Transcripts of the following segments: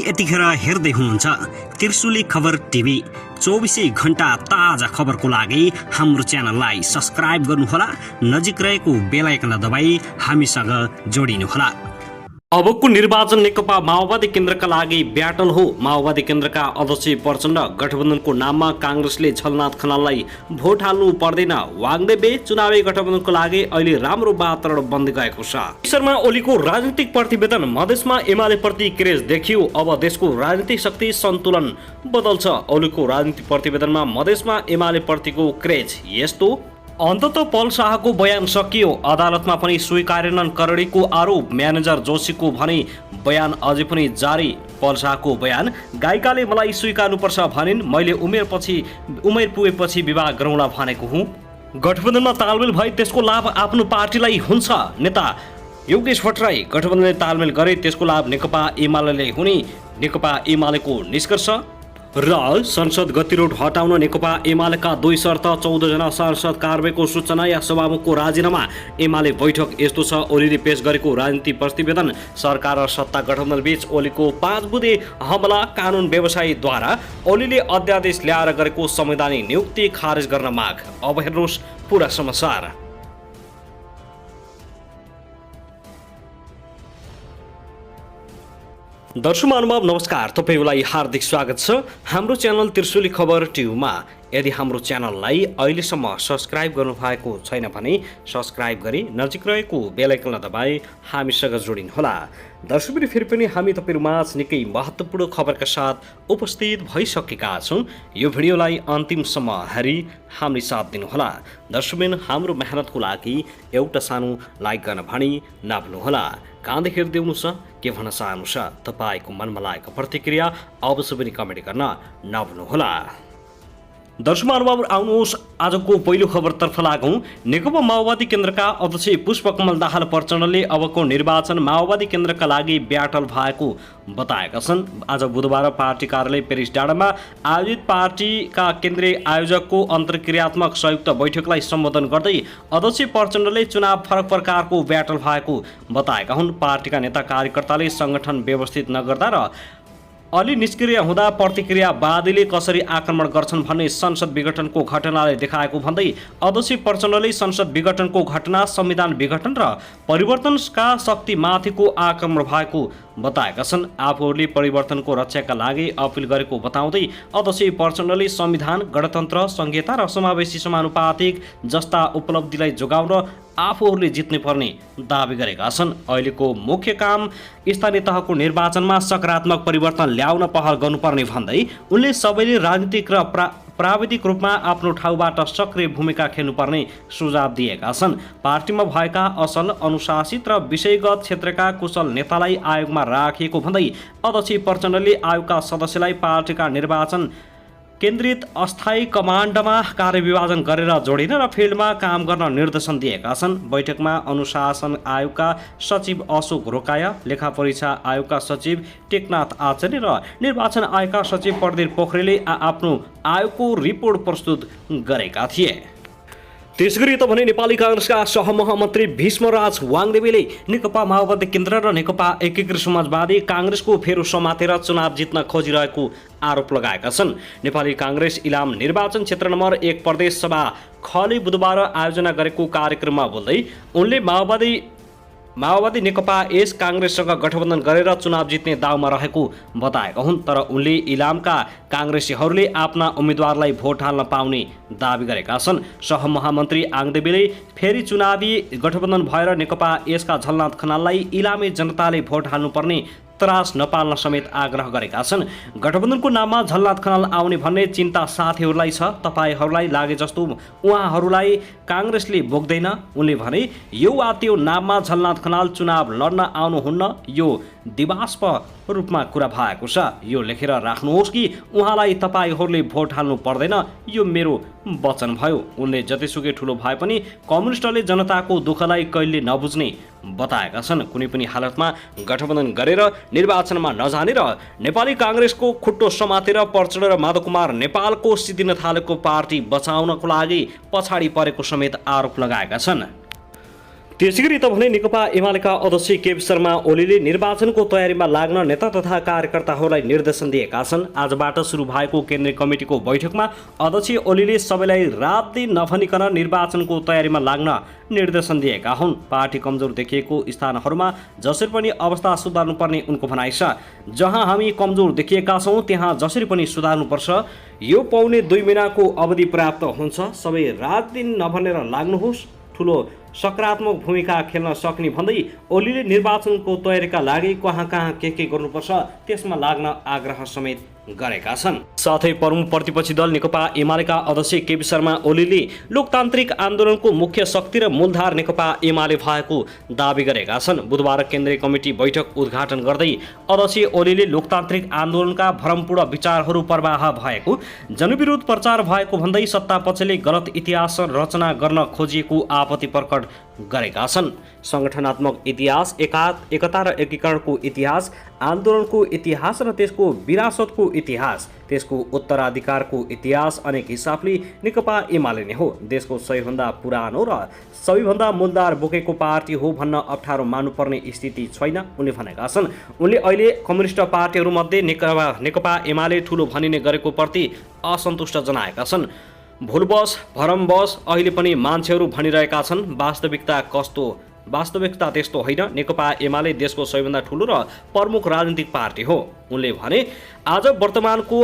यतिखेर हेर्दै हुनुहुन्छ त्रिशुली खबर टिभी। 24 घण्टा ताजा खबरको लागि हाम्रो च्यानललाई सब्स्क्राइब गर्नुहोला, नजिक रहेको बेल आइकनलाई दबाई हामीसँग जोडिनुहोला। अबको निर्वाचन नेकपा माओवादी केन्द्रका लागि ब्याटल हो। माओवादी केन्द्रका अध्यक्ष प्रचण्ड गठबन्धनको नाममा कांग्रेसले झलनाथ खनाललाई भोट हाल्नु पर्दैन। वाग्देवे चुनावी गठबन्धनको लागि अहिले राम्रो वातावरण बन्दै गएको छ। शर्मा ओलीको राजनीतिक प्रतिवेदन। मधेसमा एमाले प्रति क्रेज देखियो, अब देशको राजनीतिक शक्ति सन्तुलन बदल्छ। ओलीको राजनीतिक प्रतिवेदनमा मधेसमा एमाले प्रतिको क्रेज यस्तो। अन्तत पल शाहको बयान सकियो, अदालतमा पनि स्वीकारेनन् करोडीको आरोप। म्यानेजर जोशीको भने बयान अझै पनि जारी। पल शाहको बयान, गायिकाले मलाई स्वीकार्नुपर्छ भनिन्, मैले उमेर पुगेपछि विवाह गरौँला भनेको हुँ। गठबन्धनमा तालमेल भए त्यसको लाभ आफ्नो पार्टीलाई हुन्छ। नेता योगेश भट्टराई, गठबन्धनले तालमेल गरे त्यसको लाभ नेकपा एमाले हुने नेकपा एमालेको निष्कर्ष। र संसद गतिरोध हटाउन नेकपा एमालेका 2 शर्त। 14 जना सांसद कारबाहीको सूचना या सभामुखको राजीनामा। एमाले बैठक यस्तो छ। ओलीले पेश गरेको राजनीतिक प्रतिवेदन। सरकार र सत्ता गठबन्धन बीच ओलीको 5 बुँदे हमला। कानुन व्यवसायीद्वारा ओलीले अध्यादेश ल्याएर गरेको संवैधानिक नियुक्ति खारेज गर्न माग। अब हेर्नुहोस् पूरा समाचार। दर्शक महानुभाव नमस्कार, तपाईलाई हार्दिक स्वागत छ हाम्रो च्यानल त्रिशुली खबर टिभीमा। यदि हाम्रो च्यानललाई अहिलेसम्म सब्स्क्राइब गर्नुभएको छैन भने सब्स्क्राइब गरी नजिक रहेको बेल आइकनलाई दबाई हामीसँग जोडिनुहोला। दर्शकबिन फेरि पनि हामी तपाईहरुमाझ निकै महत्त्वपूर्ण खबरका साथ उपस्थित भइसकेका छौं। यो भिडियोलाई अन्तिमसम्म हेरी हामी साथ दिनुहोला। दर्शकबिन हाम्रो मेहनतको लागि एउटा सानो लाइक गर्न भनी नभुल्नुहोला। कहाँ हेर्दै हुनुहुन्छ, के भन्न चाहनुहुन्छ, तपाईको मनमा लागेको प्रतिक्रिया अवश्य पनि कमेन्ट गर्न नभुल्नुहोला। दर्शक महानुभाव आउनुहोस् आजको पहिलो खबरतर्फ लागौं। नेकपा माओवादी केन्द्रका अध्यक्ष पुष्पकमल दाहाल प्रचण्डले अबको निर्वाचन माओवादी केन्द्रका लागि ब्याटल भएको बताएका छन्। आज बुधबार पार्टी कार्यालय पेरिस डाँडामा आयोजित पार्टीका केन्द्रीय आयोजकको अन्तर्क्रियात्मक संयुक्त बैठकलाई सम्बोधन गर्दै अध्यक्ष प्रचण्डले चुनाव फरक प्रकारको ब्याटल भएको बताएका हुन्। पार्टीका नेता कार्यकर्ताले संगठन व्यवस्थित नगर्दा र अलि निष्क्रिय हुँदा प्रतिक्रियावादीले कसरी आक्रमण गर्छन् भन्ने संसद विघटनको घटनाले देखाएको भन्दै अध्यक्ष प्रचण्डले संसद विघटनको घटना संविधान विघटन र परिवर्तनका शक्तिमाथिको आक्रमण भएको बताएका छन्। आफूहरूले परिवर्तनको रक्षाका लागि अपिल गरेको बताउँदै अध्यक्ष प्रचण्डले संविधान, गणतन्त्र, संहिता र समावेशी समानुपातिक जस्ता उपलब्धिलाई जोगाउन आफूहरूले जित्ने पर्ने दावी गरेका छन्। अहिलेको मुख्य काम स्थानीय तहको निर्वाचनमा सकारात्मक परिवर्तन ल्याउन पहल गर्नुपर्ने भन्दै उनले सबैले राजनीतिक र प्राविधिक रूपमा आफ्नो ठाउँबाट सक्रिय भूमिका खेल्नुपर्ने सुझाव दिएका छन्। पार्टीमा भएका असल, अनुशासित र विषयगत क्षेत्रका कुशल नेतालाई आयोगमा राखिएको भन्दै अध्यक्ष प्रचण्डले आयोगका सदस्यलाई पार्टीका निर्वाचन केन्द्रित अस्थायी कमान्डमा कार्यविभाजन गरेर जोडिन र फिल्डमा काम गर्न निर्देशन दिएका छन्। बैठकमा अनुशासन आयोगका सचिव अशोक रोकाया, लेखा परीक्षा आयोगका सचिव टेकनाथ आचार्य र निर्वाचन आयोगका सचिव प्रदीप पोखरेलले आफ्नो आयोगको रिपोर्ट प्रस्तुत गरेका थिए। त्यसगरी त भने नेपाली कांग्रेसका सहमहामन्त्री भीष्मराज वाग्देवेले नेकपा माओवादी केन्द्र र नेकपा एकीकृत समाजवादी कांग्रेसको फेरो समातेर चुनाव जित्न खोजिरहेको आरोप लगाएका छन्। नेपाली कांग्रेस इलाम निर्वाचन क्षेत्र नम्बर 1 प्रदेश सभा खले बुधबार आयोजना गरेको कार्यक्रममा बोल्दै उनले माओवादी नेकपा यस कांग्रेससँग गठबन्धन गरेर चुनाव जित्ने दाउमा रहेको बताएका हुन्। तर उनले इलामका कांग्रेसीहरूले आफ्ना उम्मेदवारलाई भोट हाल्न पाउने दावी गरेका छन्। सहमहामन्त्री आङदेवीले फेरि चुनावी गठबन्धन भएर नेकपा यसका झलनाथ खनाललाई इलामी जनताले भोट हाल्नुपर्ने त्रास नपाल्न समेत आग्रह गरेका छन्। गठबन्धनको नाममा झलनाथ खनाल आउने भन्ने चिन्ता साथीहरूलाई छ। तपाईहरूलाई लागे जस्तो उहाँहरूलाई कांग्रेसले बोक्दैन। उनले भने यो वा त्यो नाममा झलनाथ खनाल चुनाव लड्न आउनुहुन्न, यो दिवास्पद रूपमा कुरा भएको छ। यो लेखेर राख्नुहोस् कि उहाँलाई तपाईहरूले भोट हाल्नु पर्दैन, यो मेरो वचन भयो। उनले जतिसुकै ठुलो भए पनि कम्युनिस्टले जनताको दुःखलाई कहिले नबुझ्ने बताएका छन्। कुनै पनि हालतमा गठबन्धन गरेर निर्वाचनमा नजाने र नेपाली कांग्रेसको खुट्टो समातेर प्रचण्ड र माधव कुमार नेपालको सिद्धिन थालेको पार्टी बचाउनको लागि पछाडि परेको समेत आरोप लगाएका छन्। त्यसैगरी त भने नेकपा एमालेका अध्यक्ष केपी शर्मा ओलीले निर्वाचनको तयारीमा लाग्न नेता तथा कार्यकर्ताहरूलाई निर्देशन दिएका छन्। आजबाट सुरु भएको केन्द्रीय कमिटीको बैठकमा अध्यक्ष ओलीले सबैलाई रात दिन नभनिकन निर्वाचनको तयारीमा लाग्न निर्देशन दिएका हुन्। पार्टी कमजोर देखिएको स्थानहरूमा जसरी पनि अवस्था सुधार्नुपर्ने उनको भनाइ छ। जहाँ हामी कमजोर देखिएका छौँ त्यहाँ जसरी पनि सुधार्नुपर्छ। यो पाउने 2 महिनाको अवधि पर्याप्त हुन्छ। सबै रात दिन नभनेर लाग्नुहोस्, ठुलो सकारात्मक भूमिका खेल्न सक्ने भन्दै ओलीले निर्वाचनको तयारीका लागि कहाँ के गर्नुपर्छ त्यसमा लाग्न आग्रह समेत गरेका छन्। साथै प्रमुख प्रतिपक्षी दल नेकपा एमालेका अध्यक्ष केपी शर्मा ओलीले लोकतान्त्रिक आन्दोलनको मुख्य शक्ति र मूलधार नेकपा एमाले भएको दावी गरेका छन्। बुधबार केन्द्रीय कमिटी बैठक उद्घाटन गर्दै अध्यक्ष ओलीले लोकतान्त्रिक आन्दोलनका भ्रमपूर्ण विचारहरू प्रवाह भएको, जनविरोध प्रचार भएको भन्दै सत्तापक्षले गलत इतिहास रचना गर्न खोजिएको आपत्ति प्रकट गरेका छन्। संगठनात्मक इतिहास, एकता र एकीकरणको इतिहास, आन्दोलनको इतिहास र त्यसको विरासतको इतिहास, त्यसको उत्तराधिकारको इतिहास अनेक हिसाबले नेकपा एमाले नै हो। देशको सबैभन्दा पुरानो र सबैभन्दा मूलधार बोकेको पार्टी हो भन्न अप्ठ्यारो मान्नुपर्ने स्थिति छैन उनले भनेका छन्। उनले अहिले कम्युनिस्ट पार्टीहरूमध्ये नेकपा एमाले ठुलो भनिने गरेको प्रति असन्तुष्ट जनाएका छन्। भुलबस भरमबस अहिले पनि मान्छेहरू भनिरहेका छन्। वास्तविकता त्यस्तो होइन। नेकपा एमाले देशको सबैभन्दा ठुलो र प्रमुख राजनीतिक पार्टी हो। उनले भने आज वर्तमानको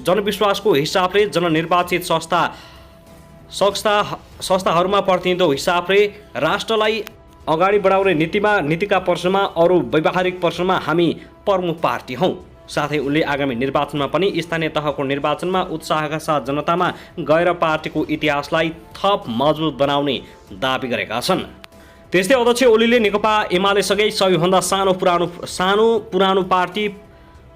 जनविश्वासको हिसाबले जननिर्वाचित संस्थाहरूमा प्रतिनिधित्व हिसाबले राष्ट्रलाई अगाडि बढाउने नीतिका प्रश्नमा अरू व्यावहारिक प्रश्नमा हामी प्रमुख पार्टी हौँ। साथै उनले आगामी निर्वाचनमा पनि स्थानीय तहको निर्वाचनमा उत्साहका साथ जनतामा गएर पार्टीको इतिहासलाई थप मजबुत बनाउने दावी गरेका छन्। त्यस्तै अध्यक्ष ओलीले नेकपा एमालेसँगै सबैभन्दा सानो पुरानो पार्टी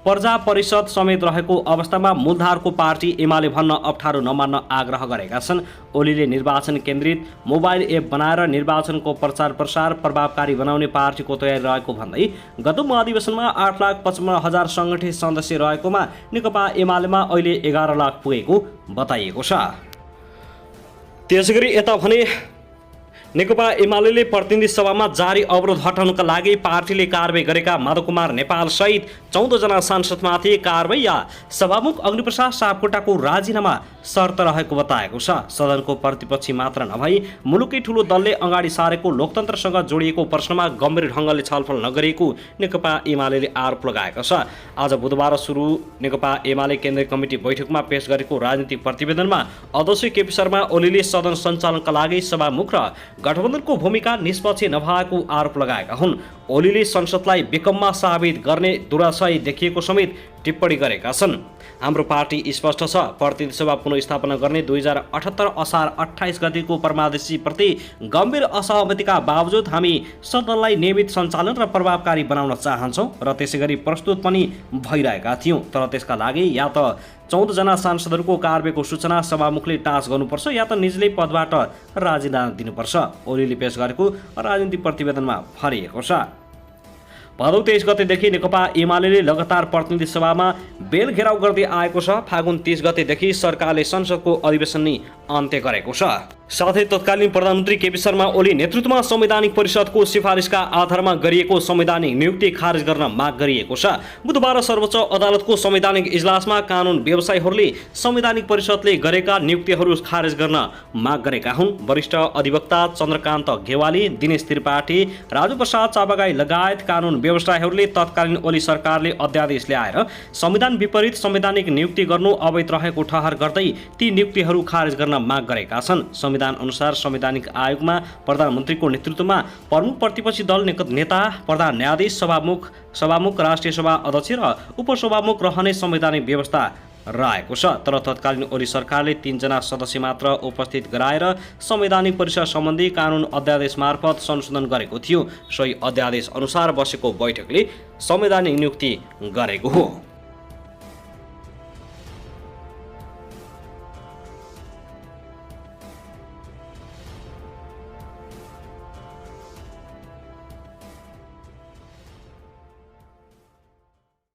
प्रजा परिषद समेत रहेको अवस्थामा मूलधारको पार्टी एमाले भन्न अप्ठ्यारो नमान्न आग्रह गरेका छन्। ओलीले निर्वाचन केन्द्रित मोबाइल एप बनाएर निर्वाचनको प्रचार प्रसार प्रभावकारी बनाउने पार्टीको तयारी रहेको भन्दै गत महाधिवेशनमा 8,55,000 सङ्गठित सदस्य रहेकोमा नेकपा एमालेमा अहिले 11 लाख पुगेको बताइएको छ। त्यसैगरी यता भने नेकपा एमाले प्रतिनिधि सभामा जारी अवरोध हटाउनका लागि पार्टीले कारबाही गरेका माधवकुमार नेपाल सहित 14 जना सांसदमाथि कारबाही या सभामुख अग्निप्रसाद सापकोटाको राजीनामा शर्त रहेको बताएको छ। सदनको प्रतिपक्षी मात्र नभई मुलुकै ठूलो दलले अगाडि सारेको लोकतन्त्रसँग जोडिएको प्रश्नमा गम्भीर ढङ्गले छलफल नगरिएको नेकपा एमाले आरोप लगाएको छ। आज बुधबार सुरु नेकपा एमाले केन्द्रीय कमिटी बैठकमा पेश गरेको राजनीतिक प्रतिवेदनमा अध्यक्ष केपी शर्मा ओलीले सदन सञ्चालनका लागि सभामुख र गठबन्धनको भूमिका निष्पक्ष नभएको आरोप लगाएका हुन्। ओलीले संसदलाई बेकममा साबित गर्ने दुराशय देखिएको समेत टिप्पणी गरेका छन्। हाम्रो पार्टी स्पष्ट छ। प्रतिनिधि सभा पुनर्स्थापना गर्ने 2078 असार 28 गतिको परमादेशीप्रति गम्भीर असहमतिका बावजुद हामी सदनलाई नियमित सञ्चालन र प्रभावकारी बनाउन चाहन्छौँ र त्यसैगरी प्रस्तुत पनि भइरहेका थियौँ। तर त्यसका लागि या त 14 जना सांसदहरूको कारबाहीको सूचना सभामुखले टाँच गर्नुपर्छ या त निजले पदबाट राजीनामा दिनुपर्छ, ओलीले पेश गरेको राजनीतिक प्रतिवेदनमा भनिएको छ। भदौ 23 गतेदेखि नेकपा एमाले लगातार प्रतिनिधि सभामा बेल घेराउ गर्दै आएको छ। फागुन 30 गतेदेखि सरकारले संसदको अधिवेशन नै अन्त्य गरेको छ। साथै तत्कालीन प्रधानमन्त्री केपी शर्मा ओली नेतृत्वमा संवैधानिक परिषदको सिफारिसका आधारमा गरिएको संवैधानिक नियुक्ति खारेज गर्न माग गरिएको छ। बुधबार सर्वोच्च अदालतको संवैधानिक इजलासमा कानुन व्यवसायीहरूले संवैधानिक परिषदले गरेका नियुक्तिहरू खारेज गर्न माग गरेका हुन्। वरिष्ठ अधिवक्ता चन्द्रकान्त घेवाली, दिनेश त्रिपाठी, राजु प्रसाद चापागाई लगायत कानुन व्यवसायीहरूले तत्कालीन ओली सरकारले अध्यादेश ल्याएर संविधान विपरीत संवैधानिक नियुक्ति गर्नु अवैध रहेको ठहर गर्दै ती नियुक्तिहरू खारेज गर्न माग गरेका छन्। संविधान अनुसार संवैधानिक आयोगमा प्रधानमन्त्रीको नेतृत्वमा प्रमुख प्रतिपक्षी दल नेता, प्रधान न्यायाधीश, सभामुख, राष्ट्रिय सभा अध्यक्ष र उपसभामुख रहने संवैधानिक व्यवस्था रहेको छ। तर तत्कालीन ओली सरकारले 3 जना सदस्य मात्र उपस्थित गराएर संवैधानिक परिषद सम्बन्धी कानुन अध्यादेश मार्फत संशोधन गरेको थियो। सोही अध्यादेश अनुसार बसेको बैठकले संवैधानिक नियुक्ति गरेको हो।